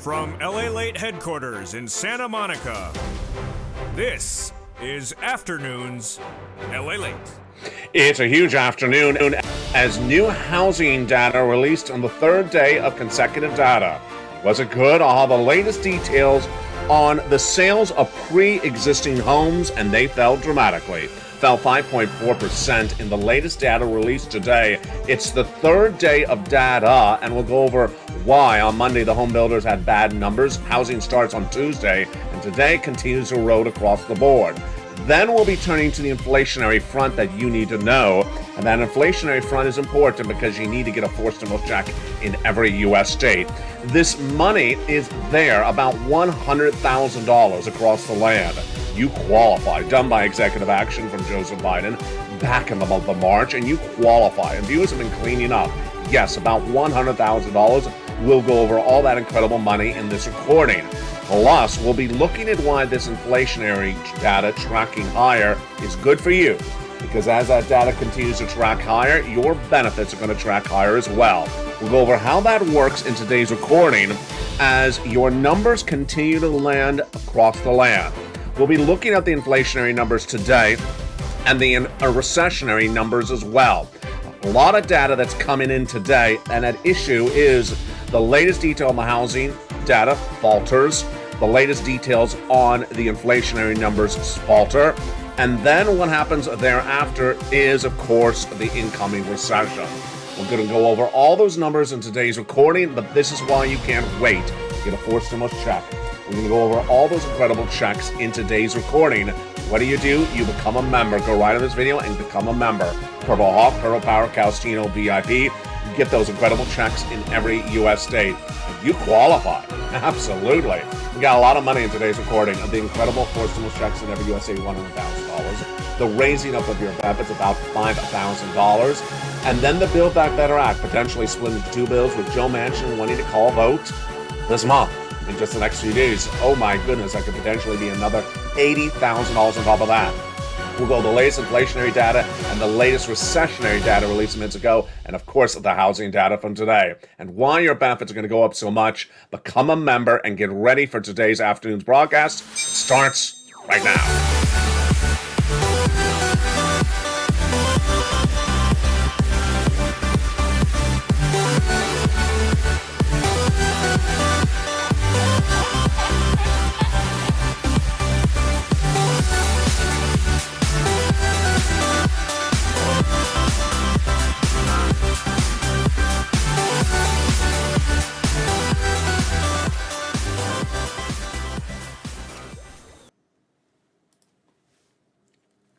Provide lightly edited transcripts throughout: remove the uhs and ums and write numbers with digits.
From LALATE headquarters in Santa Monica, this is Afternoons LALATE. It's a huge afternoon as new housing data released on the third day of consecutive data. Was it good? I'll have the latest details on the sales of pre-existing homes, and they fell dramatically. Fell 5.4% in the latest data released today. It's the third day of data, and we'll go over why. On Monday, the home builders had bad numbers. Housing starts on Tuesday, and today continues to erode across the board. Then we'll be turning to the inflationary front that you need to know. And that inflationary front is important because you need to get a forced stimulus check in every U.S. state. This money is there, about $100,000 across the land. You qualify, done by executive action from Joseph Biden back in the month of March, and you qualify. And viewers have been cleaning up. Yes, about $100,000. We'll go over all that incredible money in this recording. Plus, we'll be looking at why this inflationary data tracking higher is good for you. Because as that data continues to track higher, your benefits are going to track higher as well. We'll go over how that works in today's recording as your numbers continue to land across the land. We'll be looking at the inflationary numbers today and the recessionary numbers as well. A lot of data that's coming in today, and at issue is the latest detail on the housing data falters, the latest details on the inflationary numbers falter, and then what happens thereafter is, of course, the incoming recession. We're going to go over all those numbers in today's recording, but this is why you can't wait to get a forced stimulus check. We're going to go over all those incredible checks in today's recording. What do? You become a member. Go right on this video and become a member. Purple Hawk, Pearl Power, Calstino, VIP. Get those incredible checks in every U.S. state. You qualify. Absolutely. We got a lot of money in today's recording of the incredible forced stimulus checks in every U.S. state, $100,000. The raising up of your benefits, about $5,000. And then the Build Back Better Act, potentially split into two bills with Joe Manchin wanting to call a vote this month. In just the next few days. Oh my goodness, that could potentially be another $80,000 on top of that. We'll go the latest inflationary data and the latest recessionary data released minutes ago, and of course the housing data from today. And why your benefits are going to go up so much. Become a member and get ready for today's afternoon's broadcast. Starts right now.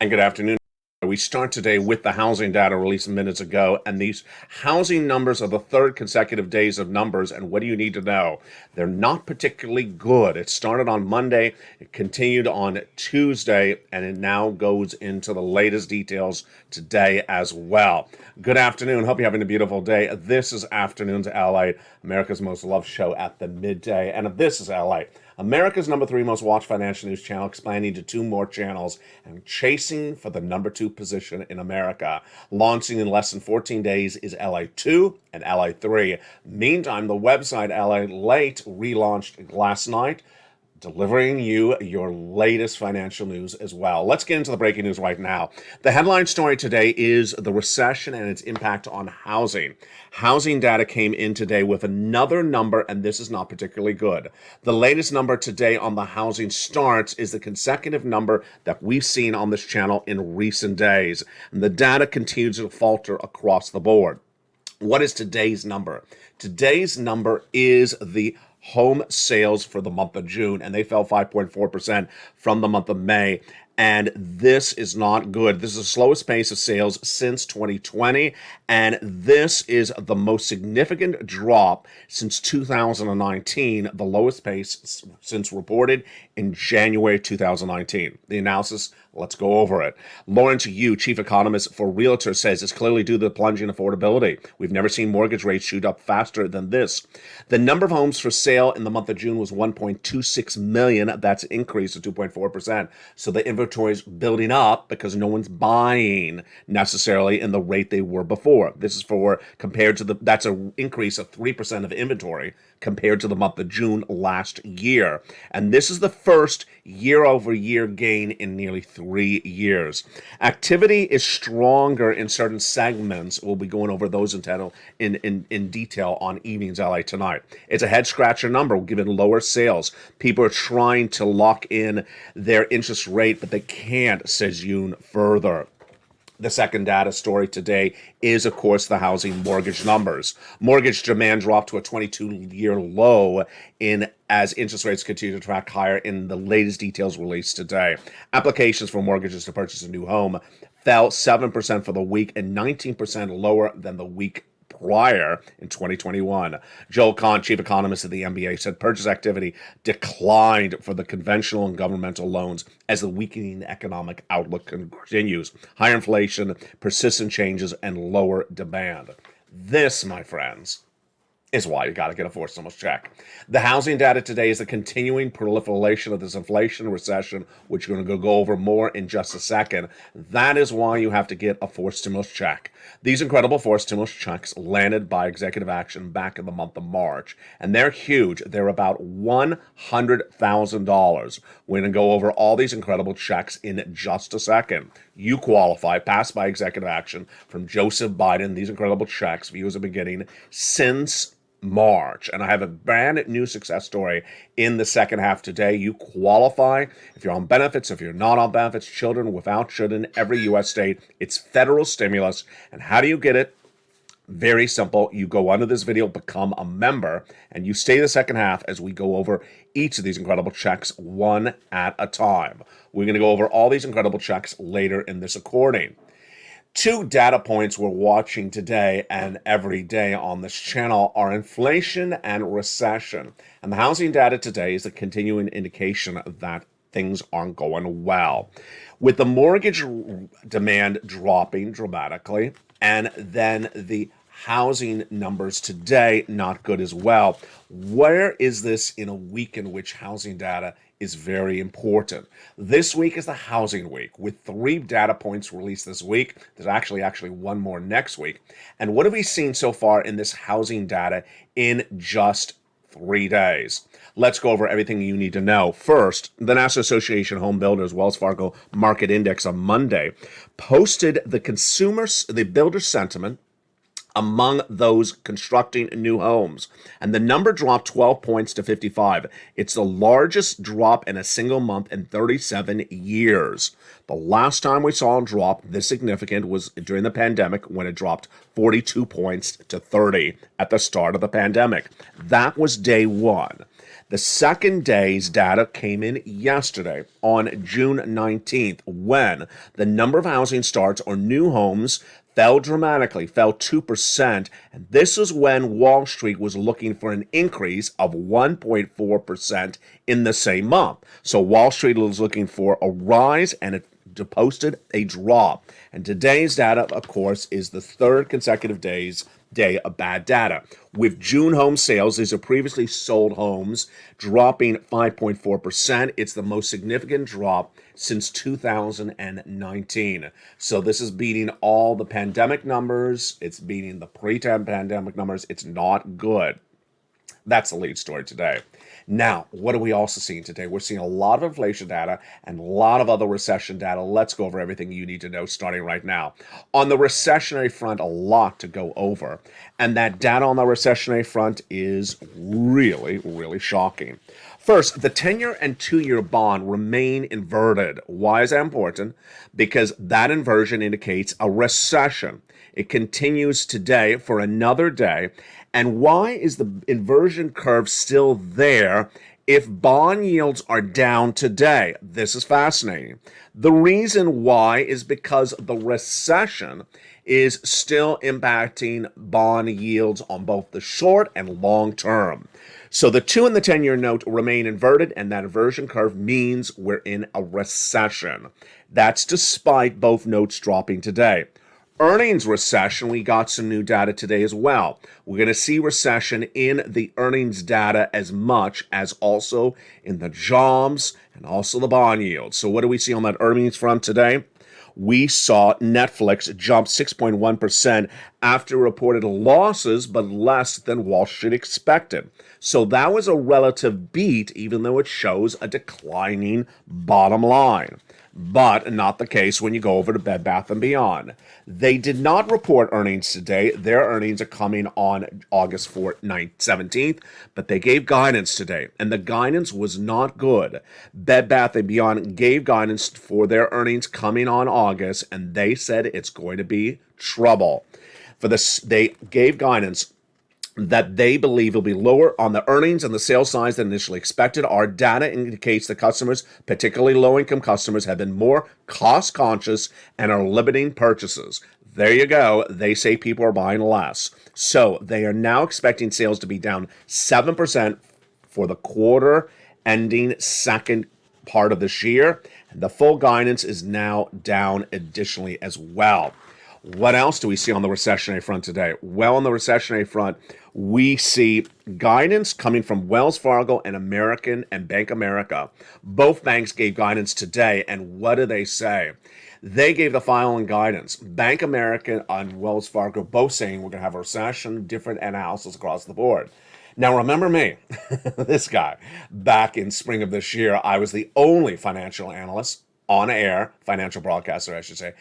And good afternoon. We start today with the housing data released minutes ago, and these housing numbers are the third consecutive days of numbers, and what do you need to know? They're not particularly good. It started on Monday, it continued on Tuesday, and it now goes into the latest details today as well. Good afternoon. Hope you're having a beautiful day. This is Afternoons LA, America's most loved show at the midday, and this is LA. America's number 3 most watched financial news channel, expanding to 2 more channels and chasing for the number 2 position in America. Launching in less than 14 days is LA2 and LA3. Meantime, the website LALATE relaunched last night, delivering you your latest financial news as well. Let's get into the breaking news right now. The headline story today is the recession and its impact on housing. Housing data came in today with another number, and this is not particularly good. The latest number today on the housing starts is the consecutive number that we've seen on this channel in recent days. And the data continues to falter across the board. What is today's number? Today's number is the home sales for the month of June, and they fell 5.4% from the month of May. And this is not good. This is the slowest pace of sales since 2020, and this is the most significant drop since 2019, the lowest pace since reported in January 2019. The analysis, let's go over it. Lawrence Yu, chief economist for Realtor, says it's clearly due to the plunging affordability. We've never seen mortgage rates shoot up faster than this. The number of homes for sale in the month of June was 1.26 million. That's an increase of 2.4%. So the inventories building up because no one's buying necessarily in the rate they were before. This is that's an increase of 3% of inventory compared to the month of June last year. And this is the first year-over-year gain in nearly 3 years. Activity is stronger in certain segments. We'll be going over those in detail on Evenings LA tonight. It's a head-scratcher number given lower sales. People are trying to lock in their interest rate, but they can't, says Yoon further. The second data story today is, of course, the housing mortgage numbers. Mortgage demand dropped to a 22-year low as interest rates continue to track higher in the latest details released today. Applications for mortgages to purchase a new home fell 7% for the week and 19% lower than the week prior in 2021. Joel Kahn, chief economist of the MBA, said purchase activity declined for the conventional and governmental loans as the weakening economic outlook continues. Higher inflation, persistent changes, and lower demand. This, my friends, is why you got to get a forced stimulus check. The housing data today is the continuing proliferation of this inflation recession, which we're going to go over more in just a second. That is why you have to get a forced stimulus check. These incredible forced stimulus checks landed by executive action back in the month of March, and they're huge. They're about $100,000. We're going to go over all these incredible checks in just a second. You qualify, passed by executive action from Joseph Biden. These incredible checks, viewers have been getting since March. And I have a brand new success story in the second half today. You qualify if you're on benefits, if you're not on benefits, children, without children, every U.S. state. It's federal stimulus. And how do you get it? Very simple. You go under this video, become a member, and you stay the second half as we go over each of these incredible checks one at a time. We're going to go over all these incredible checks later in this recording. 2 data points we're watching today and every day on this channel are inflation and recession. And the housing data today is a continuing indication that things aren't going well. With the mortgage demand dropping dramatically, and then the housing numbers today not good as well. Where is this in a week in which housing data is very important? This week is the housing week with 3 data points released this week. There's actually one more next week. And what have we seen so far in this housing data in just 3 days? Let's go over everything you need to know. First, the National Association of Home Builders Wells Fargo Market Index on Monday posted the builder sentiment among those constructing new homes. And the number dropped 12 points to 55. It's the largest drop in a single month in 37 years. The last time we saw a drop this significant was during the pandemic, when it dropped 42 points to 30 at the start of the pandemic. That was day one. The second day's data came in yesterday on June 19th, when the number of housing starts or new homes fell dramatically, fell 2%, and this is when Wall Street was looking for an increase of 1.4% in the same month. So Wall Street was looking for a rise, and it posted a drop. And today's data, of course, is the third consecutive day of bad data. With June home sales, these are previously sold homes, dropping 5.4%. It's the most significant drop since 2019. So this is beating all the pandemic numbers. It's beating the pre-pandemic numbers. It's not good. That's the lead story today. Now, what are we also seeing today? We're seeing a lot of inflation data and a lot of other recession data. Let's go over everything you need to know starting right now. On the recessionary front, a lot to go over. And that data on the recessionary front is really, really shocking. First, the 10-year and 2-year bond remain inverted. Why is that important? Because that inversion indicates a recession. It continues today for another day. And why is the inversion curve still there if bond yields are down today? This is fascinating. The reason why is because the recession is still impacting bond yields on both the short and long term. So the 2 and the 10-year note remain inverted, and that inversion curve means we're in a recession. That's despite both notes dropping today. Earnings recession, we got some new data today as well. We're going to see recession in the earnings data as much as also in the jobs and also the bond yield. So what do we see on that earnings front today? We saw Netflix jump 6.1% after reported losses, but less than Wall Street expected. So that was a relative beat, even though it shows a declining bottom line. But not the case when you go over to Bed Bath & Beyond. They did not report earnings today. Their earnings are coming on August 17th, but they gave guidance today, and the guidance was not good. Bed Bath & Beyond gave guidance for their earnings coming on August, and they said it's going to be trouble. For this, they gave guidance that they believe will be lower on the earnings and the sales size than initially expected. Our data indicates that customers, particularly low-income customers, have been more cost-conscious and are limiting purchases. There you go. They say people are buying less. So they are now expecting sales to be down 7% for the quarter ending second part of this year. And the full guidance is now down additionally as well. What else do we see on the recessionary front today? Well, on the recessionary front, we see guidance coming from Wells Fargo and American and Bank America. Both banks gave guidance today, and what do they say? They gave the following guidance. Bank America and Wells Fargo both saying we're going to have a recession, different analysis across the board. Now, remember me, this guy. Back in spring of this year, I was the only financial analyst on air, financial broadcaster, I should say,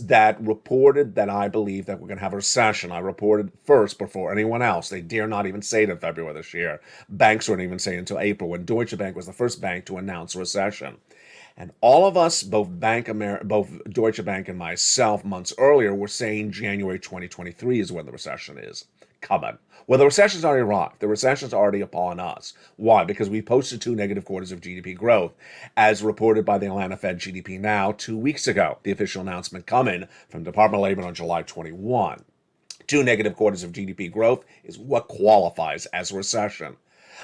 that reported that I believe that we're going to have a recession. I reported first before anyone else. They dare not even say it in February this year. Banks wouldn't even say it until April, when Deutsche Bank was the first bank to announce a recession. And all of us, both Deutsche Bank and myself, months earlier, were saying January 2023 is when the recession is coming. Well, the recession's already arrived. The recession's already upon us. Why? Because we posted 2 negative quarters of GDP growth, as reported by the Atlanta Fed GDP Now 2 weeks ago. The official announcement coming from Department of Labor on July 21. 2 negative quarters of GDP growth is what qualifies as a recession.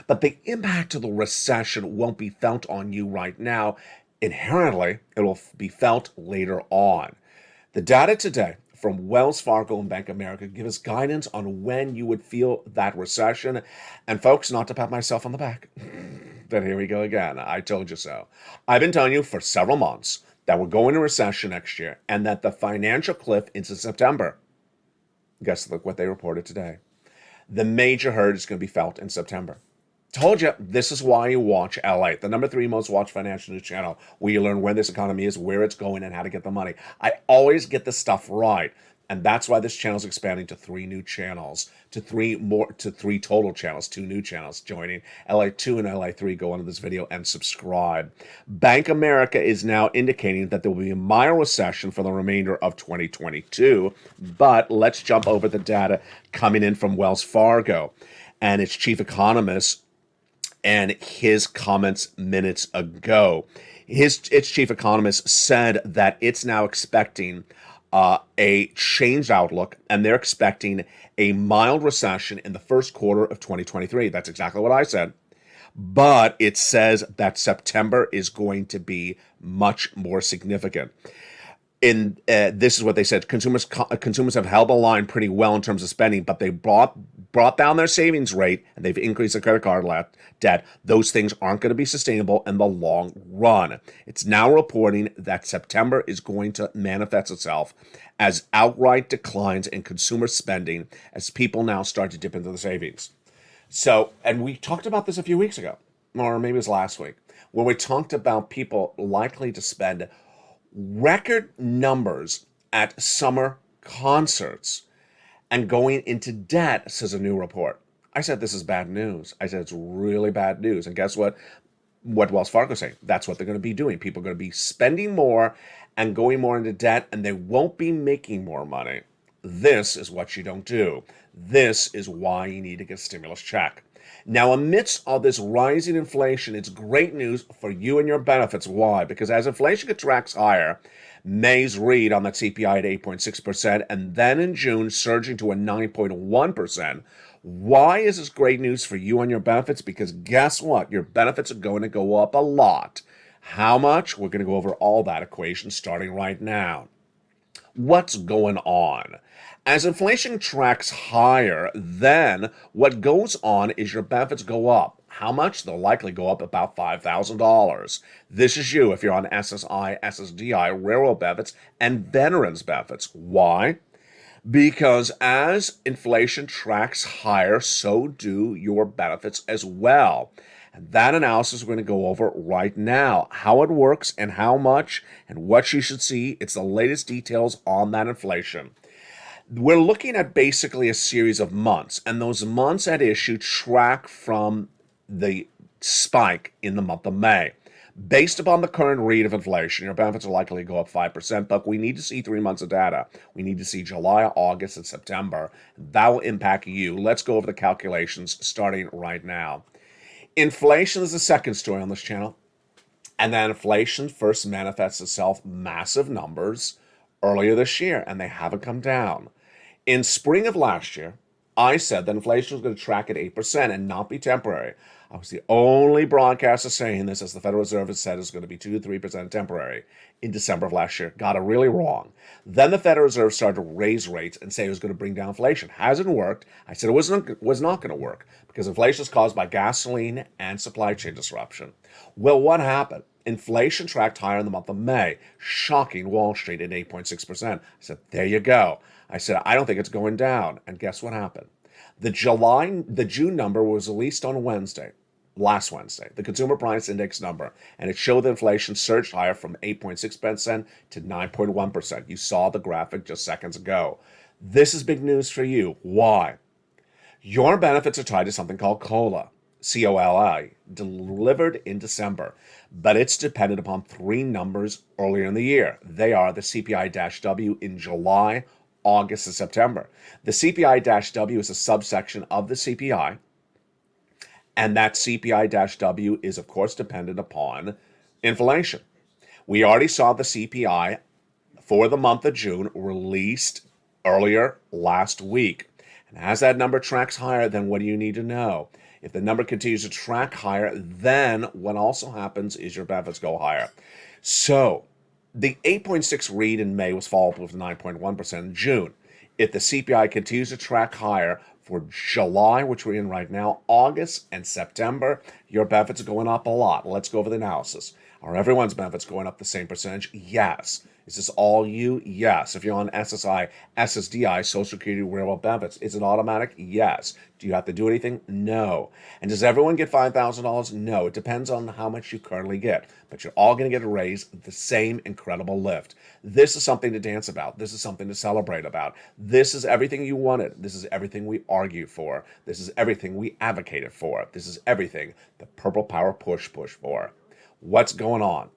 But the impact of the recession won't be felt on you right now. Inherently, it will be felt later on. The data today from Wells Fargo and Bank of America give us guidance on when you would feel that recession. And folks, not to pat myself on the back, but here we go again. I told you so. I've been telling you for several months that we're going to recession next year and that the financial cliff into September. Guess look what they reported today. The major hurt is going to be felt in September. Told you, this is why you watch LALATE, the number 3 most watched financial news channel, where you learn where this economy is, where it's going, and how to get the money. I always get the stuff right, and that's why this channel is expanding to 3 new channels, to 3 total channels, 2 new channels joining. LA2 and LA3, go onto this video and subscribe. Bank America is now indicating that there will be a mild recession for the remainder of 2022, but let's jump over the data coming in from Wells Fargo and its chief economist, and his comments minutes ago. Its chief economist said that it's now expecting a changed outlook, and they're expecting a mild recession in the first quarter of 2023. That's exactly what I said. But it says that September is going to be much more significant. This is what they said. Consumers have held the line pretty well in terms of spending, but they brought down their savings rate, and they've increased their credit card debt. Those things aren't going to be sustainable in the long run. It's now reporting that September is going to manifest itself as outright declines in consumer spending as people now start to dip into the savings. So, and we talked about this a few weeks ago, or maybe it was last week, when we talked about people likely to spend record numbers at summer concerts and going into debt, says a new report. I said this is bad news. I said it's really bad news. And guess what? What Wells Fargo is saying, that's what they're going to be doing. People are going to be spending more and going more into debt, and they won't be making more money. This is what you don't do. This is why you need to get a stimulus check. Now, amidst all this rising inflation, it's great news for you and your benefits. Why? Because as inflation tracks higher, May's read on that CPI at 8.6%, and then in June surging to a 9.1%. Why is this great news for you and your benefits? Because guess what? Your benefits are going to go up a lot. How much? We're going to go over all that equation starting right now. What's going on? As inflation tracks higher, then what goes on is your benefits go up. How much? They'll likely go up about $5,000. This is you if you're on SSI, SSDI, railroad benefits, and veterans benefits. Why? Because as inflation tracks higher, so do your benefits as well. And that analysis we're going to go over right now. How it works and how much and what you should see. It's the latest details on that inflation. We're looking at basically a series of months, and those months at issue track from the spike in the month of May. Based upon the current rate of inflation, your benefits are likely to go up 5%, but we need to see 3 months of data. We need to see July, August, and September. That will impact you. Let's go over the calculations starting right now. Inflation is the second story on this channel, and then inflation first manifests itself massive numbers earlier this year, and they haven't come down. In spring of last year, I said that inflation was going to track at 8% and not be temporary. I was the only broadcaster saying this, as the Federal Reserve has said it's going to be 2 to 3% temporary in December of last year. Got it really wrong. Then the Federal Reserve started to raise rates and say it was going to bring down inflation. Hasn't worked. I said it was not going to work because inflation is caused by gasoline and supply chain disruption. Well, what happened? Inflation tracked higher in the month of May, shocking Wall Street at 8.6%. I said, there you go. I said, I don't think it's going down. And guess what happened? The June number was released on last Wednesday, the Consumer Price Index number, and it showed that inflation surged higher from 8.6% to 9.1%. You saw the graphic just seconds ago. This is big news for you. Why? Your benefits are tied to something called COLA, C-O-L-I, delivered in December, but it's dependent upon 3 numbers earlier in the year. They are the CPI-W in July, August, and September. The CPI-W is a subsection of the CPI, and that CPI-W is, of course, dependent upon inflation. We already saw the CPI for the month of June released earlier last week. And as that number tracks higher, then what do you need to know? If the number continues to track higher, then what also happens is your benefits go higher. So the 8.6 read in May was followed up with 9.1% in June. If the CPI continues to track higher for July, which we're in right now, August and September, your benefits are going up a lot. Let's go over the analysis. Are everyone's benefits going up the same percentage? Yes. Is this all you? Yes. If you're on SSI, SSDI, Social Security, railroad benefits, is it automatic? Yes. Do you have to do anything? No. And does everyone get $5,000? No. It depends on how much you currently get. But you're all going to get a raise, the same incredible lift. This is something to dance about. This is something to celebrate about. This is everything you wanted. This is everything we argued for. This is everything we advocated for. This is everything the Purple Power push for. What's going on?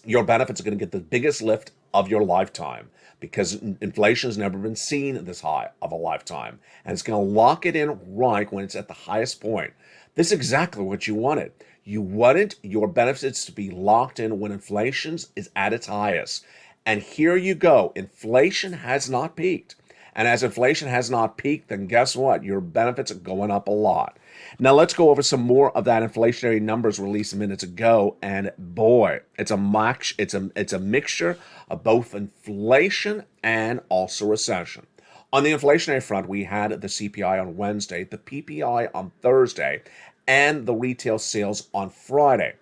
Your benefits are going to get the biggest lift of your lifetime because inflation has never been seen this high of a lifetime. And it's going to lock it in right when it's at the highest point. This is exactly what you wanted. You wanted your benefits to be locked in when inflation is at its highest. And here you go. Inflation has not peaked. And as inflation has not peaked, then guess what? Your benefits are going up a lot. Now let's go over some more of that inflationary numbers released minutes ago. And boy, it's a mixture of both inflation and also recession. On the inflationary front, we had the CPI on Wednesday, the PPI on Thursday, and the retail sales on Friday.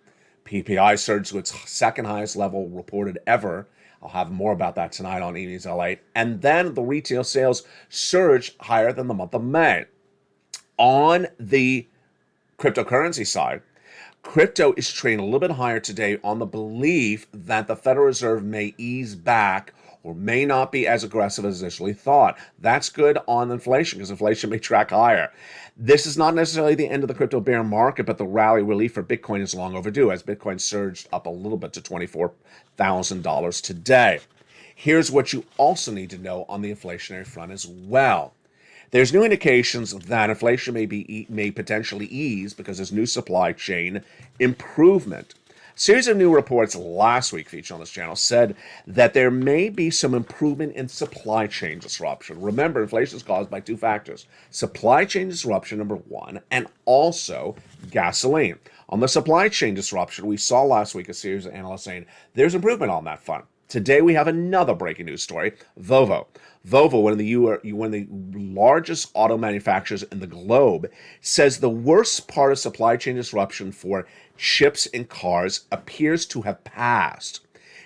PPI surged to its second highest level reported ever. I'll have more about that tonight on Evenings LALATE. And then the retail sales surged higher than the month of May. On the cryptocurrency side, crypto is trading a little bit higher today on the belief that the Federal Reserve may ease back or may not be as aggressive as initially thought. That's good on inflation because inflation may track higher. This is not necessarily the end of the crypto bear market, but the rally relief for Bitcoin is long overdue as Bitcoin surged up a little bit to $24,000 today. Here's what you also need to know on the inflationary front as well. There's new indications that inflation may potentially ease because there's new supply chain improvement. A series of new reports last week featured on this channel said that there may be some improvement in supply chain disruption. Remember, inflation is caused by 2 factors. Supply chain disruption, number 1, and also gasoline. On the supply chain disruption, we saw last week a series of analysts saying there's improvement on that front. Today we have another breaking news story. Volvo. Volvo, one of the largest auto manufacturers in the globe, says the worst part of supply chain disruption for chips in cars appears to have passed.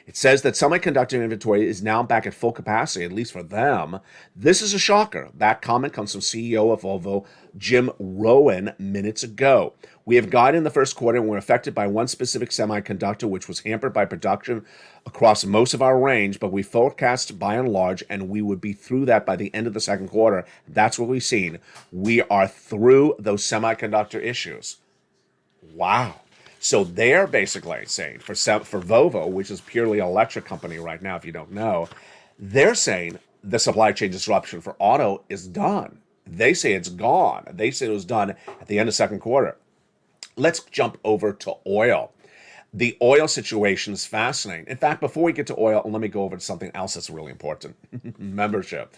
It says that semiconductor inventory is now back at full capacity, at least for them. This is a shocker. That comment comes from CEO of Volvo, Jim Rowan, minutes ago. We have guided in the first quarter and were affected by one specific semiconductor, which was hampered by production across most of our range, but we forecast by and large, and we would be through that by the end of the second quarter. That's what we've seen. We are through those semiconductor issues. Wow. So they're basically saying for Volvo, which is purely an electric company right now, if you don't know, they're saying the supply chain disruption for auto is done. They say it's gone. They say it was done at the end of second quarter. Let's jump over to oil. The oil situation is fascinating. In fact, before we get to oil, let me go over to something else that's really important. Membership.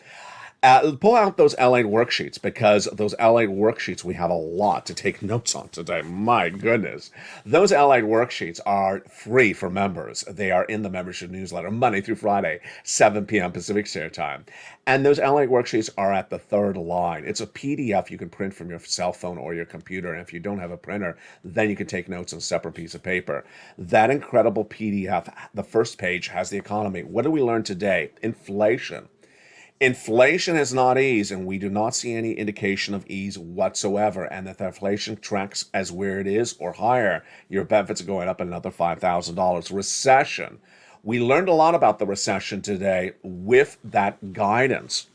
Pull out those LALATE worksheets, because those LALATE worksheets, we have a lot to take notes on today. My goodness. Those LALATE worksheets are free for members. They are in the membership newsletter Monday through Friday, 7 p.m. Pacific Standard Time. And those LALATE worksheets are at the third line. It's a PDF you can print from your cell phone or your computer. And if you don't have a printer, then you can take notes on a separate piece of paper. That incredible PDF, the first page, has the economy. What did we learn today? Inflation. Inflation has not eased, and we do not see any indication of ease whatsoever. And if the inflation tracks as where it is or higher, your benefits are going up another $5,000. Recession. We learned a lot about the recession today with that guidance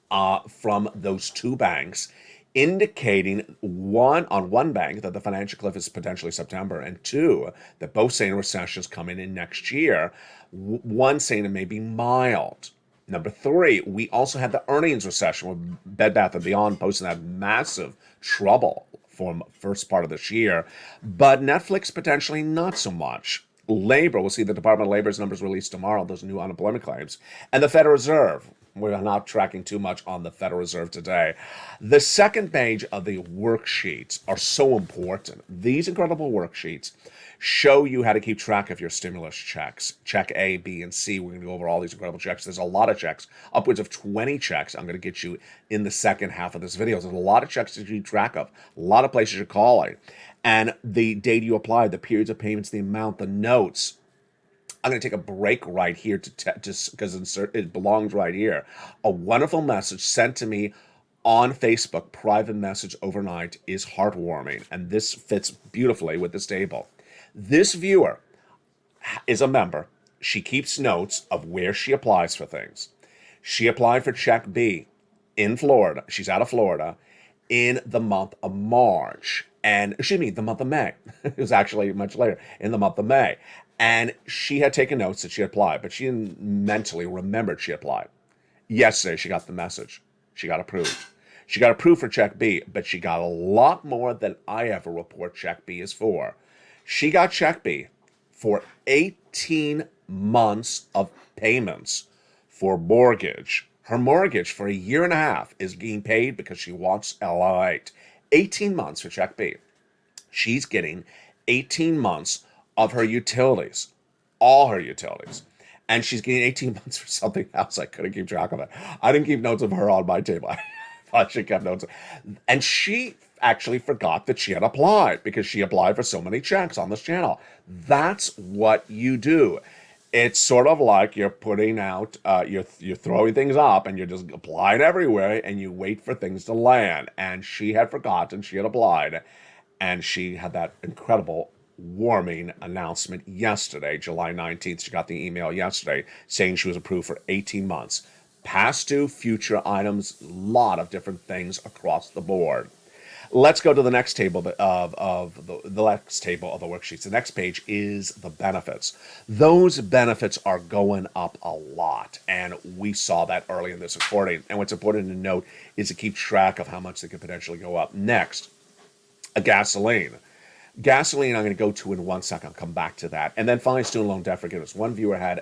from those two banks, indicating one bank that the financial cliff is potentially September, and two, that both saying recessions coming in next year, one saying it may be mild. Number three, we also had the earnings recession with Bed Bath & Beyond posting that massive trouble for first part of this year, but Netflix potentially not so much. Labor, we'll see the Department of Labor's numbers released tomorrow, those new unemployment claims. And the Federal Reserve, we're not tracking too much on the Federal Reserve today. The second page of the worksheets are so important. These incredible worksheets show you how to keep track of your stimulus checks. Check A, B, and C. We're going to go over all these incredible checks. There's a lot of checks, upwards of 20 checks I'm going to get you in the second half of this video. There's a lot of checks to keep track of, a lot of places you're calling. And the date you apply, the periods of payments, the amount, the notes. I'm going to take a break right here because it belongs right here. A wonderful message sent to me on Facebook, private message overnight, is heartwarming. And this fits beautifully with this table. This viewer is a member. She keeps notes of where she applies for things. She applied for Check B in Florida. She's out of Florida in the month of March. And, the month of May. It was actually much later, in the month of May. And she had taken notes that she applied, but she didn't mentally remember she applied. Yesterday, she got the message. She got approved. She got approved for Check B, but she got a lot more than I ever report Check B is for. She got Check B for 18 months of payments for mortgage. Her mortgage for a year and a half is being paid because she wants LALATE. 18 months for Check B. She's getting 18 months of her utilities, all her utilities. And she's getting 18 months for something else. I couldn't keep track of it. I didn't keep notes of her on my table. I thought she kept notes. And she actually forgot that she had applied because she applied for so many checks on this channel. That's what you do. It's sort of like you're putting out, you're throwing things up and you're just applying everywhere and you wait for things to land. And she had forgotten she had applied, and she had that incredible warming announcement yesterday, July 19th. She got the email yesterday saying she was approved for 18 months. Past due, future items, a lot of different things across the board. Let's go to the next table of the next table of the worksheets. The next page is the benefits. Those benefits are going up a lot, and we saw that early in this recording. And what's important to note is to keep track of how much they could potentially go up. Next, a gasoline. Gasoline I'm going to go to in 1 second. I'll come back to that. And then finally, student loan debt forgiveness. One viewer had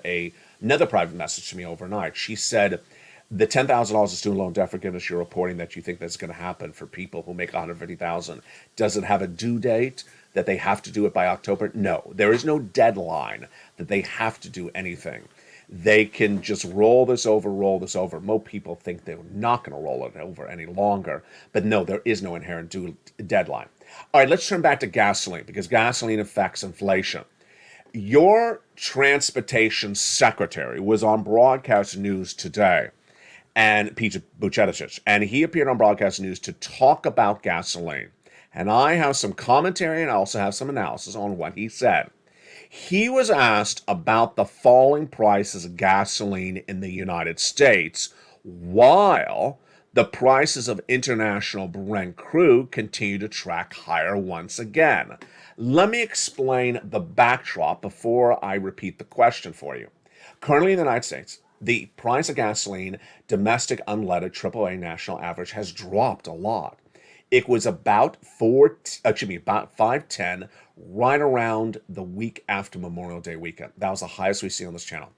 another private message to me overnight. She said, the $10,000 of student loan debt forgiveness you're reporting that you think that's going to happen for people who make $150,000, does it have a due date that they have to do it by October? No, there is no deadline that they have to do anything. they can just roll this over, roll this over. Most people think they're not going to roll it over any longer. But no, there is no inherent deadline. All right, let's turn back to gasoline because gasoline affects inflation. Your transportation secretary was on broadcast news today, and Pete Buttigieg, and he appeared on broadcast news to talk about gasoline. And I have some commentary and I also have some analysis on what he said. He was asked about the falling prices of gasoline in the United States while the prices of international Brent crude continue to track higher once again. Let me explain the backdrop before I repeat the question for you. Currently in the United States, the price of gasoline, domestic unleaded AAA national average, has dropped a lot. It was about about 510 right around the week after Memorial Day weekend. That was the highest we see on this channel.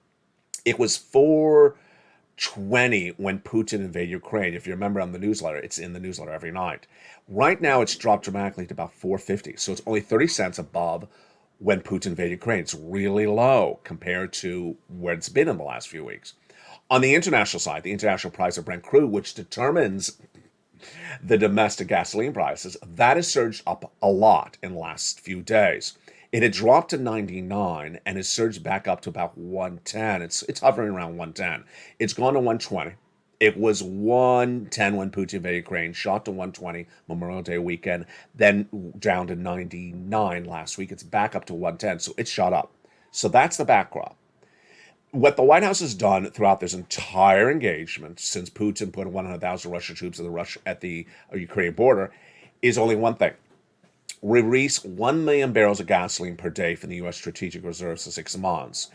It was 420 when Putin invaded Ukraine. If you remember on the newsletter, it's in the newsletter every night. Right now, it's dropped dramatically to about 450. So it's only 30 cents above when Putin invaded Ukraine. It's really low compared to where it's been in the last few weeks. On the international side, the international price of Brent crude, which determines the domestic gasoline prices, that has surged up a lot in the last few days. It had dropped to 99 and has surged back up to about 110. It's hovering around 110. It's gone to 120. It was 110 when Putin invaded Ukraine, shot to 120 Memorial Day weekend, then down to 99 last week. It's back up to 110, so it's shot up. So that's the backdrop. What the White House has done throughout this entire engagement, since Putin put 100,000 Russian troops at the Ukrainian border, is only one thing: release 1 million barrels of gasoline per day from the U.S. strategic reserves for 6 months.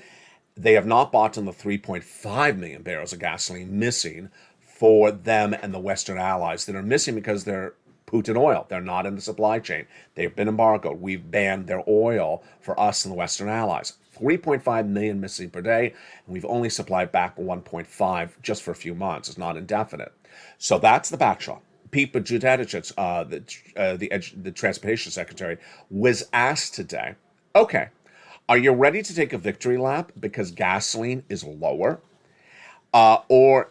They have not bought in the 3.5 million barrels of gasoline missing for them and the Western allies that are missing because they're Putin oil. They're not in the supply chain. They've been embargoed. We've banned their oil for us and the Western allies. 3.5 million missing per day, and we've only supplied back 1.5 just for a few months. It's not indefinite. So that's the backdrop. Pete Buttigieg, the transportation secretary, was asked today, okay, are you ready to take a victory lap because gasoline is lower? Or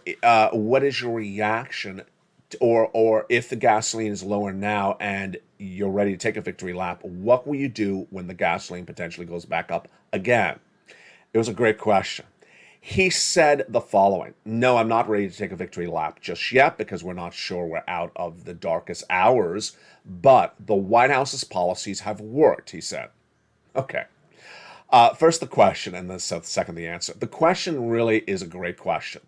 what is your reaction or if the gasoline is lower now and you're ready to take a victory lap, what will you do when the gasoline potentially goes back up again? It was a great question. He said the following: no, I'm not ready to take a victory lap just yet because we're not sure we're out of the darkest hours, but the White House's policies have worked, he said. Okay. First the question, and then second the answer. The question really is a great question.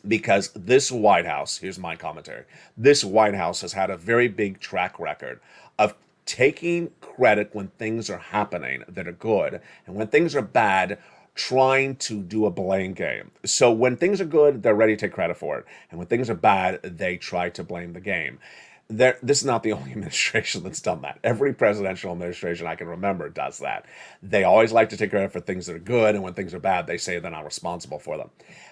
Because this White House, here's my commentary, this White House has had a very big track record of taking credit when things are happening that are good, and when things are bad, trying to do a blame game. So when things are good, they're ready to take credit for it, and when things are bad, they try to blame the game. This is not the only administration that's done that. Every presidential administration I can remember does that. They always like to take credit for things that are good, and when things are bad, they say they're not responsible for them.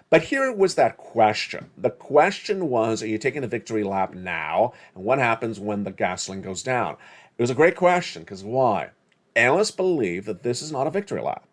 But here was that question. The question was, are you taking a victory lap now? And what happens when the gasoline goes down? It was a great question, because why? Analysts believe that this is not a victory lap.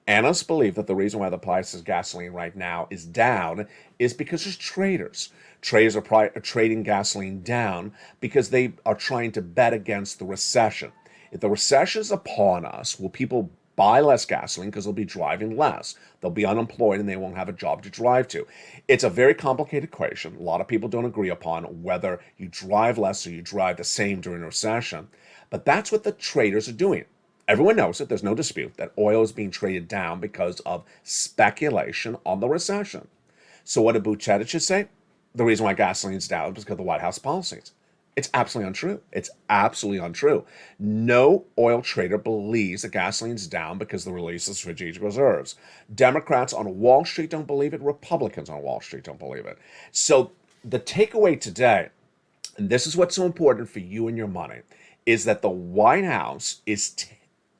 Analysts believe that the reason why the price of gasoline right now is down is because there's traders. Traders are trading gasoline down because they are trying to bet against the recession. If the recession is upon us, will people buy less gasoline because they'll be driving less? They'll be unemployed and they won't have a job to drive to. It's a very complicated equation. A lot of people don't agree upon whether you drive less or you drive the same during a recession. But that's what the traders are doing. Everyone knows it. There's no dispute that oil is being traded down because of speculation on the recession. So what did Buttigieg say? The reason why gasoline's down is because of the White House policies. It's absolutely untrue. It's absolutely untrue. No oil trader believes that gasoline's down because of the release of strategic reserves. Democrats on Wall Street don't believe it. Republicans on Wall Street don't believe it. So the takeaway today, and this is what's so important for you and your money, is that the White House is,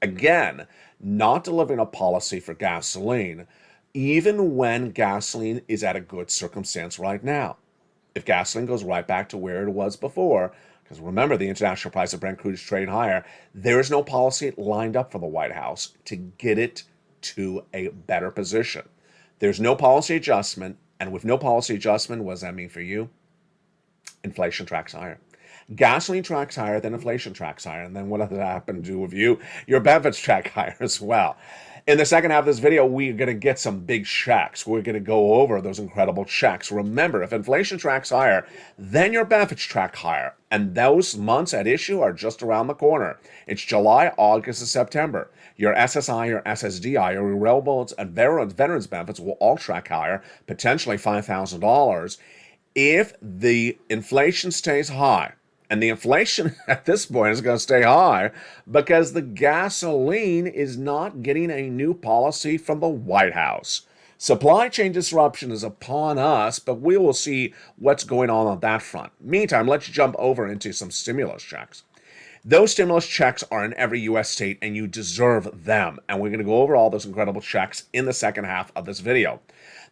again, not delivering a policy for gasoline, even when gasoline is at a good circumstance right now. If gasoline goes right back to where it was before, because remember, the international price of Brent crude is trading higher, there is no policy lined up for the White House to get it to a better position. There's no policy adjustment. And with no policy adjustment, what does that mean for you? Inflation tracks higher. Gasoline tracks higher, then inflation tracks higher. And then what does that happen to do with you? Your benefits track higher as well. In the second half of this video, we're going to get some big checks. We're going to go over those incredible checks. Remember, if inflation tracks higher, then your benefits track higher. And those months at issue are just around the corner. It's July, August, and September. Your SSI, your SSDI, your railroads and veterans benefits will all track higher, potentially $5,000, if the inflation stays high. And the inflation at this point is going to stay high because the gasoline is not getting a new policy from the White House. Supply chain disruption is upon us, but we will see what's going on that front. Meantime, let's jump over into some stimulus checks. Those stimulus checks are in every U.S. state, and you deserve them. And we're going to go over all those incredible checks in the second half of this video.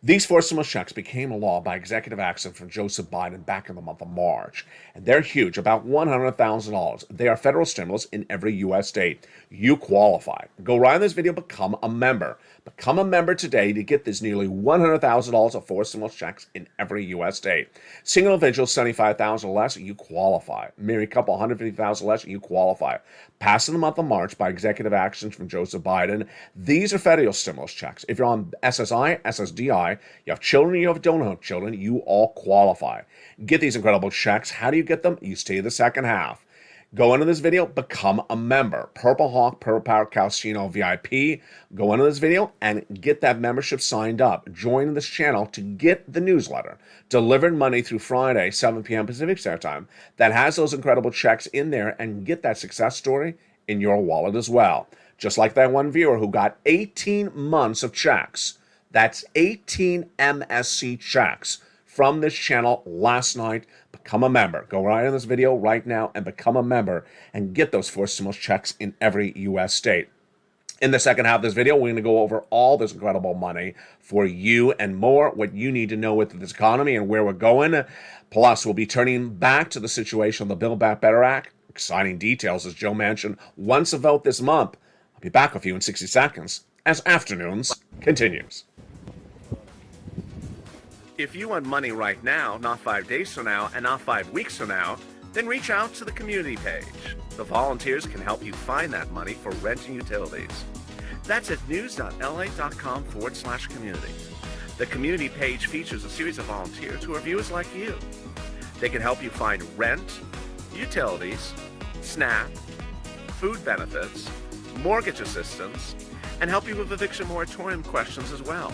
These 4 stimulus checks became a law by executive action from Joseph Biden back in the month of March. And they're huge, about $100,000. They are federal stimulus in every U.S. state. You qualify. Go right in this video, become a member. Become a member today to get this nearly $100,000 of 4 stimulus checks in every U.S. state. Single individual, $75,000 or less, you qualify. Married couple, $150,000 less, you qualify. Passed in the month of March by executive actions from Joseph Biden. These are federal stimulus checks. If you're on SSI, SSDI, you have children, you don't have children, you all qualify. Get these incredible checks. How do you get them? You stay the second half. Go into this video, become a member. Purple Hawk, Purple Power, Calcino VIP. Go into this video and get that membership signed up. Join this channel to get the newsletter delivered Monday through Friday, 7 p.m. Pacific Standard Time, that has those incredible checks in there, and get that success story in your wallet as well. Just like that one viewer who got 18 months of checks. That's 18 MSC checks from this channel last night. Become a member. Go right in this video right now and become a member and get those 4 stimulus checks in every U.S. state. In the second half of this video, we're going to go over all this incredible money for you and more, what you need to know with this economy and where we're going. Plus, we'll be turning back to the situation of the Build Back Better Act. Exciting details, as Joe mentioned, once a vote this month. I'll be back with you in 60 seconds as Afternoons continues. If you want money right now, not 5 days from now, and not 5 weeks from now, then reach out to the community page. The volunteers can help you find that money for rent and utilities. That's at news.la.com/community. The community page features a series of volunteers who are viewers like you. They can help you find rent, utilities, SNAP, food benefits, mortgage assistance, and help you with eviction moratorium questions as well.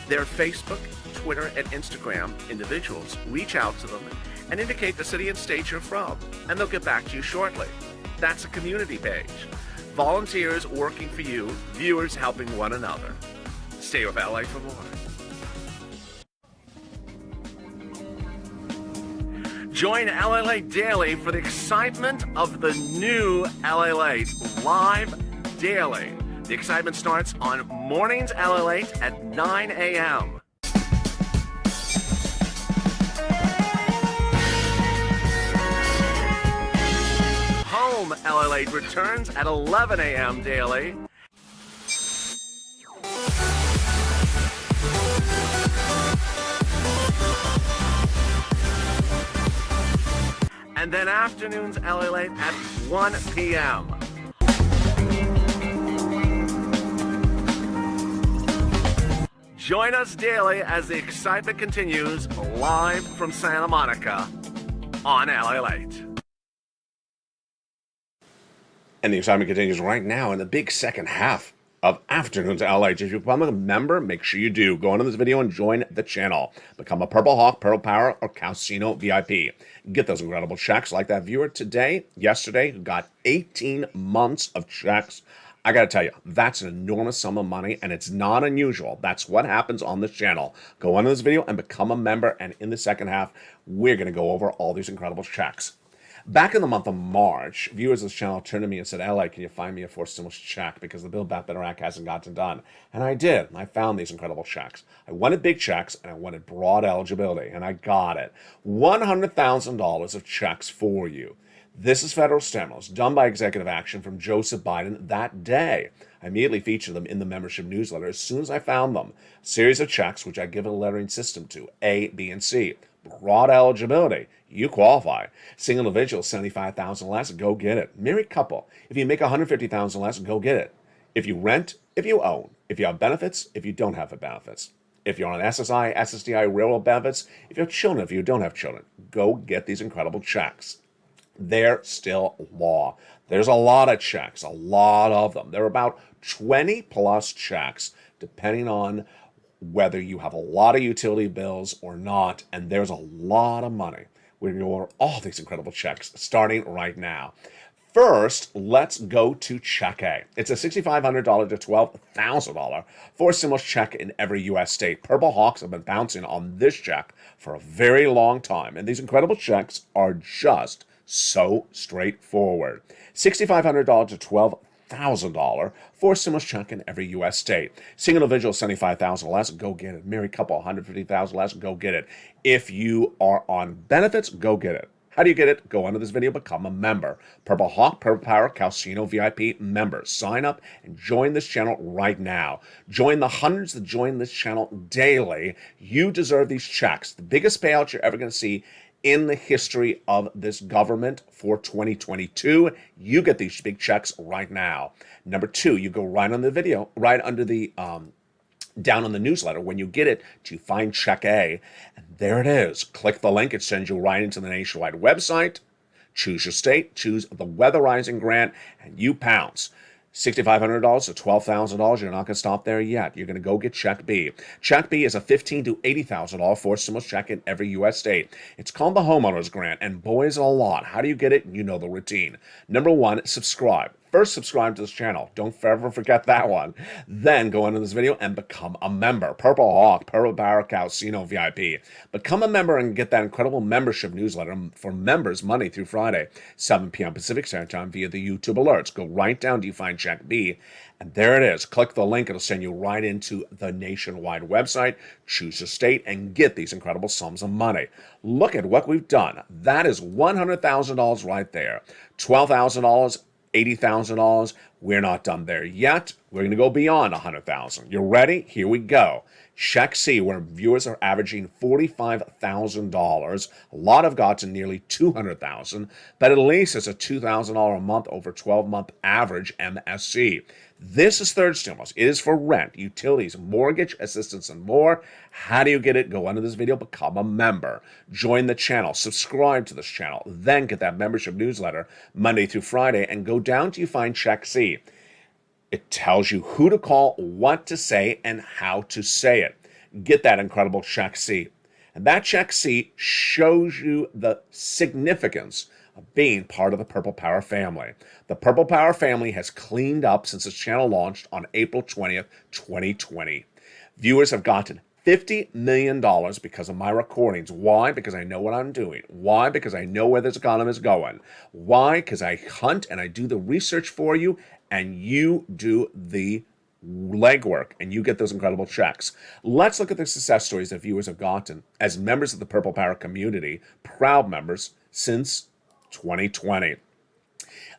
Their Facebook, Twitter, and Instagram individuals reach out to them and indicate the city and state you're from, and they'll get back to you shortly. That's a community page. Volunteers working for you, viewers helping one another. Stay with LA for more. Join LALATE Daily for the excitement of the new LALATE live daily. The excitement starts on mornings LALATE at 9 a.m. Home LALATE returns at 11 a.m. daily. And then afternoons LALATE at 1 p.m. Join us daily as the excitement continues live from Santa Monica on LALATE. And the excitement continues right now in the big second half of Afternoons LALATE. If you become a member, make sure you do. Go into this video and join the channel. Become a Purple Hawk, Purple Power, or Calcino VIP. Get those incredible checks like that viewer yesterday, who got 18 months of checks. I got to tell you, that's an enormous sum of money, and it's not unusual. That's what happens on this channel. Go into this video and become a member, and in the second half, we're going to go over all these incredible checks. Back in the month of March, viewers of this channel turned to me and said, LA, can you find me a 4 stimulus check because the Build Back Better Act hasn't gotten done? And I did. I found these incredible checks. I wanted big checks, and I wanted broad eligibility, and I got it. $100,000 of checks for you. This is federal stimulus done by executive action from Joseph Biden that day. I immediately feature them in the membership newsletter as soon as I found them. A series of checks which I give a lettering system to, A, B, and C. Broad eligibility. You qualify. Single individual, 75,000 less, go get it. Married couple, if you make 150,000 less, go get it. If you rent, if you own, if you have benefits, if you don't have the benefits. If you're on SSI, SSDI, railroad benefits, if you have children, if you don't have children, go get these incredible checks. They're still law. There's a lot of checks, a lot of them. There are about 20 plus checks, depending on whether you have a lot of utility bills or not, and there's a lot of money. We're going to go over all these incredible checks starting right now. First, let's go to Check A. It's a $6,500 to $12,000 for stimulus check in every U.S. state. Purple Hawks have been bouncing on this check for a very long time, and these incredible checks are just so straightforward. $6,500 to $12,000 for a stimulus check in every U.S. state. Single individual, $75,000 less, go get it. Married couple, $150,000 less, go get it. If you are on benefits, go get it. How do you get it? Go under this video, become a member. Purple Hawk, Purple Power, Calcino VIP members. Sign up and join this channel right now. Join the hundreds that join this channel daily. You deserve these checks. The biggest payout you're ever going to see in the history of this government for 2022. You get these big checks right now. Number two, you go right on the video, right under the down on the newsletter. When you get it, you find Check A, and there it is. Click the link. It sends you right into the nationwide website. Choose your state, choose the weatherizing grant, and you pounce. $6,500 to $12,000. You're not going to stop there yet. You're going to go get Check B. Check B is a $15,000 to $80,000 for stimulus check in every U.S. state. It's called the Homeowners Grant, and boy, is it a lot. How do you get it? You know the routine. Number one, subscribe. First, subscribe to this channel. Don't ever forget that one. Then go into this video and become a member. Purple Hawk, Purple Power, Casino VIP. Become a member and get that incredible membership newsletter for members Monday through Friday, 7 p.m. Pacific Standard Time via the YouTube alerts. Go right down to you find Check B, and there it is. Click the link. It'll send you right into the nationwide website. Choose your state and get these incredible sums of money. Look at what we've done. That is $100,000 right there. $12,000. $80,000. We're not done there yet. We're going to go beyond $100,000. You ready? Here we go. Check C, where viewers are averaging $45,000. A lot have got to nearly $200,000, but at least it's a $2,000 a month over 12-month average MSC. This is third stimulus. It is for rent, utilities, mortgage assistance, and more. How do you get it? Go under this video, become a member. Join the channel, subscribe to this channel, then get that membership newsletter Monday through Friday, and go down till you find Check C. It tells you who to call, what to say, and how to say it. Get that incredible Check C. And that Check C shows you the significance of being part of the Purple Power family. The Purple Power family has cleaned up since this channel launched on April 20th, 2020. Viewers have gotten $50 million because of my recordings. Why? Because I know what I'm doing. Why? Because I know where this economy is going. Why? Because I hunt and I do the research for you, and you do the legwork, and you get those incredible checks. Let's look at the success stories that viewers have gotten as members of the Purple Power community, proud members since 2020.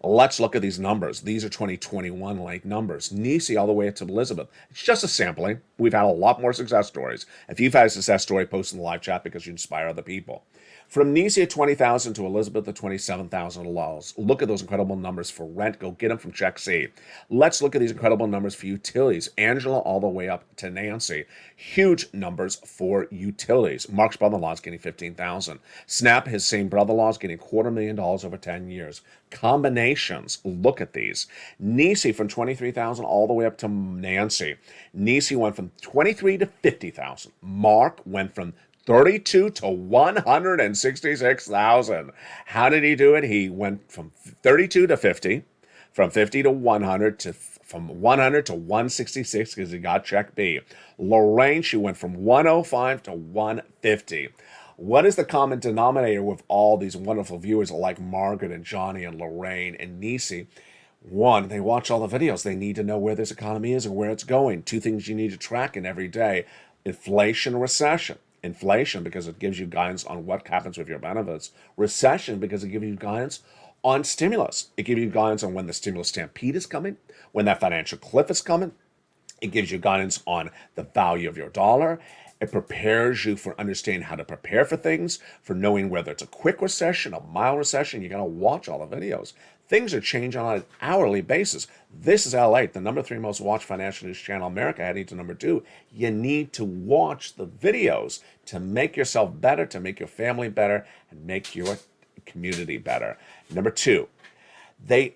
Let's look at these numbers. These are 2021 like numbers. Nisi all the way up to Elizabeth. It's just a sampling. We've had a lot more success stories. If you've had a success story, post in the live chat because you inspire other people. From Nisi at $20,000 to Elizabeth at $27,000. Look at those incredible numbers for rent. Go get them from Check C. Let's look at these incredible numbers for utilities. Angela all the way up to Nancy. Huge numbers for utilities. Mark's brother-in-law is getting $15,000. Snap, his same brother-in-law, is getting $250,000 over 10 years. Combinations. Look at these. Nisi from $23,000 all the way up to Nancy. Nisi went from $23,000 to $50,000. Mark went from $32,000 to $166,000. How did he do it? He went from $32,000 to $50,000, from $50,000 to $100,000, to from $100,000 to $166,000 because he got Check B. Lorraine, she went from $105,000 to $150,000. What is the common denominator with all these wonderful viewers like Margaret and Johnny and Lorraine and Nisi? One, they watch all the videos. They need to know where this economy is and where it's going. Two things you need to track in every day: inflation, recession. Inflation, because it gives you guidance on what happens with your benefits. Recession, because it gives you guidance on stimulus. It gives you guidance on when the stimulus stampede is coming, when that financial cliff is coming. It gives you guidance on the value of your dollar. It prepares you for understanding how to prepare for things, for knowing whether it's a quick recession, a mild recession. You got to watch all the videos. Things are changing on an hourly basis. This is LALATE, the number 3 most watched financial news channel in America, heading to number 2. You need to watch the videos to make yourself better, to make your family better, and make your community better. Number 2, they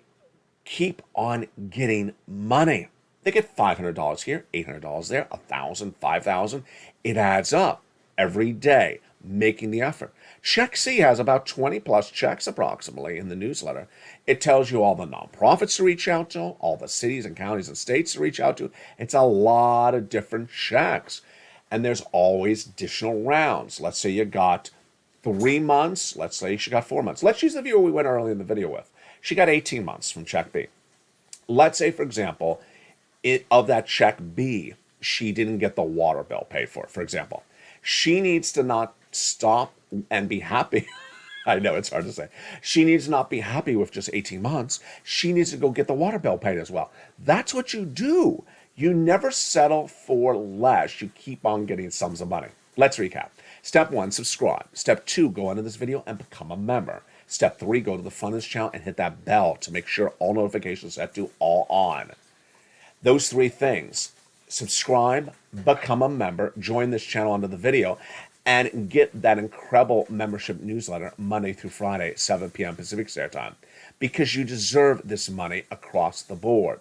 keep on getting money. They get $500 here, $800 there, $1,000, $5,000. It adds up every day, making the effort. Check C has about 20 plus checks approximately in the newsletter. It tells you all the nonprofits to reach out to, all the cities and counties and states to reach out to. It's a lot of different checks. And there's always additional rounds. Let's say you got 3 months. Let's say she got 4 months. Let's use the viewer we went early in the video with. She got 18 months from check B. Let's say, for example, of that check B, she didn't get the water bill paid for example. She needs to not stop and be happy. I know it's hard to say. She needs to not be happy with just 18 months. She needs to go get the water bill paid as well. That's what you do. You never settle for less. You keep on getting sums of money. Let's recap. Step 1, subscribe. Step 2, go into this video and become a member. Step 3, go to the front of this channel and hit that bell to make sure all notifications are set to all on. Those 3 things: subscribe, become a member, join this channel under the video, and get that incredible membership newsletter Monday through Friday, 7 p.m. Pacific Standard Time, because you deserve this money across the board.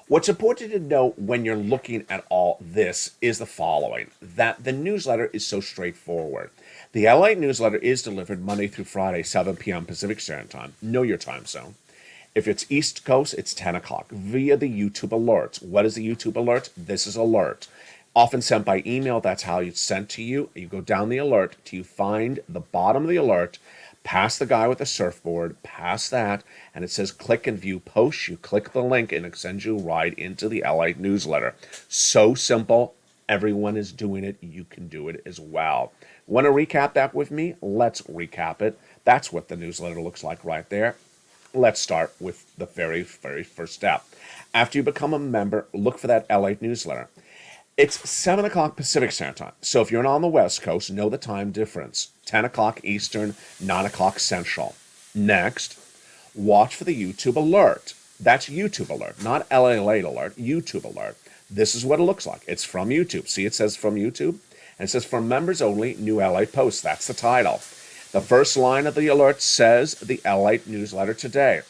What's important to know when you're looking at all this is the following: that the newsletter is so straightforward. The LA newsletter is delivered Monday through Friday, 7 p.m. Pacific Standard Time. Know your time zone. If it's East Coast, it's 10 o'clock via the YouTube alerts. What is the YouTube alert? This is alert. Often sent by email. That's how it's sent to you. You go down the alert till you find the bottom of the alert, past the guy with the surfboard, past that, and it says click and view posts. You click the link and it sends you right into the LA newsletter. So simple. Everyone is doing it. You can do it as well. Want to recap that with me? Let's recap it. That's what the newsletter looks like right there. Let's start with the very, very first step. After you become a member, look for that LA newsletter. It's 7 o'clock Pacific Standard Time. So if you're not on the West Coast, know the time difference. 10 o'clock Eastern, 9 o'clock Central. Next, watch for the YouTube alert. That's YouTube alert, not LALATE alert, YouTube alert. This is what it looks like. It's from YouTube. See, it says from YouTube. And it says for members only, new LA posts. That's the title. The first line of the alert says the LALATE newsletter today.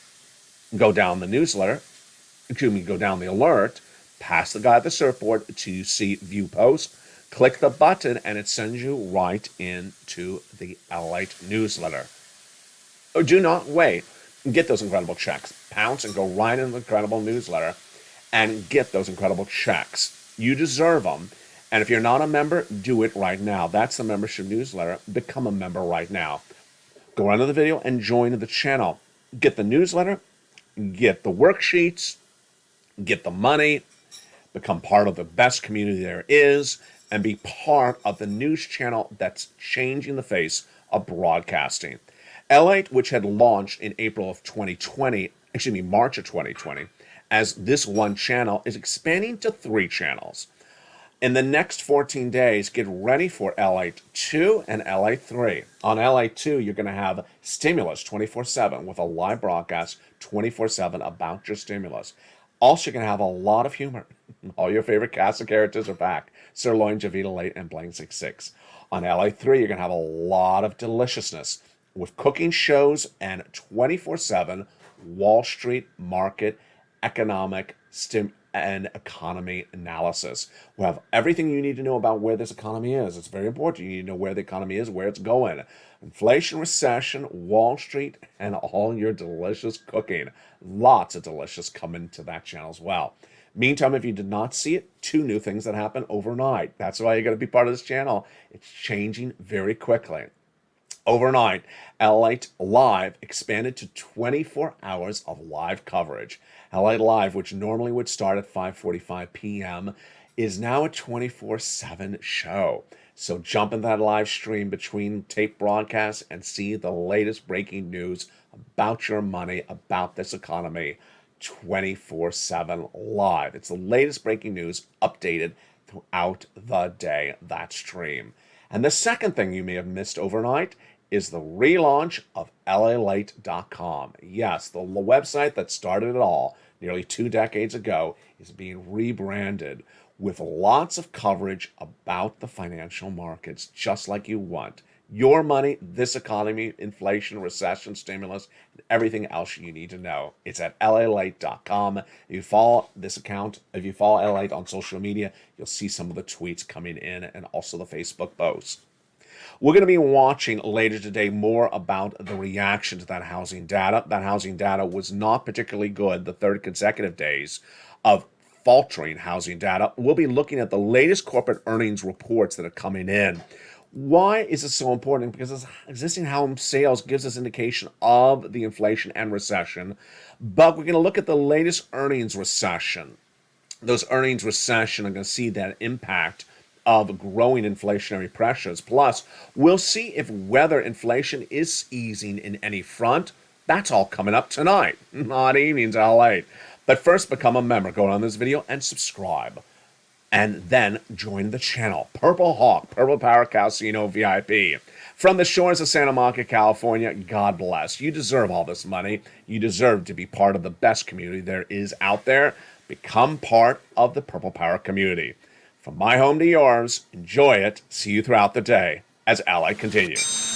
Go down the newsletter, go down the alert, past the guy at the surfboard to see view post, click the button, and it sends you right into the LALATE newsletter. Oh, do not wait. Get those incredible checks. Pounce and go right into the incredible newsletter and get those incredible checks. You deserve them. And if you're not a member, do it right now. That's the membership newsletter. Become a member right now. Go under the video and join the channel. Get the newsletter, get the worksheets, get the money, become part of the best community there is, and be part of the news channel that's changing the face of broadcasting. LALATE, which had launched in March of 2020, as this one channel, is expanding to 3 channels. In the next 14 days, get ready for LALATE 2 and LALATE 3. On LALATE 2, you're going to have stimulus 24/7 with a live broadcast 24/7 about your stimulus. Also, you're going to have a lot of humor. All your favorite cast of characters are back. Sirloin, Javita Late, and Blank 66. On LALATE 3, you're going to have a lot of deliciousness with cooking shows and 24/7 Wall Street market economic and economy analysis. We'll have everything you need to know about where this economy is. It's very important. You need to know where the economy is, where it's going. Inflation, recession, Wall Street, and all your delicious cooking. Lots of delicious coming to that channel as well. Meantime, if you did not see it, 2 new things that happen overnight. That's why you got to be part of this channel. It's changing very quickly. Overnight, LALATE Live expanded to 24 hours of live coverage. LALATE Live, which normally would start at 5:45 p.m., is now a 24/7 show. So jump in that live stream between tape broadcasts and see the latest breaking news about your money, about this economy, 24/7 live. It's the latest breaking news updated throughout the day, that stream. And the second thing you may have missed overnight is the relaunch of LALATE.com. Yes, the website that started it all nearly 2 decades ago is being rebranded with lots of coverage about the financial markets, just like you want. Your money, this economy, inflation, recession, stimulus, and everything else you need to know. It's at LALATE.com. If you follow this account, if you follow LALATE on social media, you'll see some of the tweets coming in and also the Facebook posts. We're going to be watching later today more about the reaction to that housing data. That housing data was not particularly good the third consecutive days of faltering housing data. We'll be looking at the latest corporate earnings reports that are coming in. Why is this so important? Because existing home sales gives us indication of the inflation and recession, but we're going to look at the latest earnings recession. Those earnings recession are going to see that impact of growing inflationary pressures. Plus, we'll see if whether inflation is easing in any front. That's all coming up tonight, not evenings, LA. But first, become a member. Go on this video and subscribe. And then join the channel. Purple Hawk, Purple Power Casino VIP. From the shores of Santa Monica, California, God bless. You deserve all this money. You deserve to be part of the best community there is out there. Become part of the Purple Power community. From my home to yours, enjoy it. See you throughout the day as Ally continues.